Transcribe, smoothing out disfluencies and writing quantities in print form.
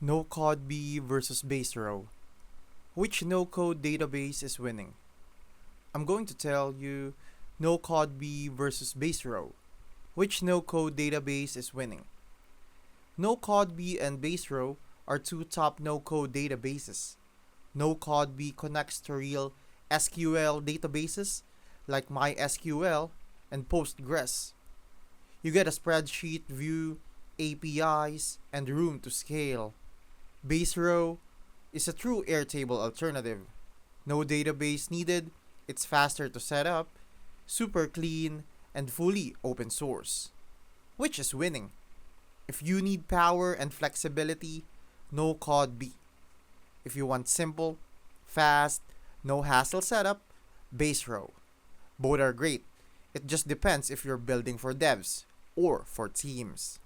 Nocodb versus Baserow. Which no-code database is winning? I'm going to tell you Nocodb versus Baserow. Which no-code database is winning? Nocodb and Baserow are two top no-code databases. Nocodb connects to real SQL databases like MySQL and Postgres. You get a spreadsheet view, APIs, and room to scale. Baserow is a true Airtable alternative. No database needed, it's faster to set up, super clean, and fully open source. Which is winning? If you need power and flexibility, Nocodb. If you want simple, fast, no hassle setup, Baserow. Both are great. It just depends if you're building for devs or for teams.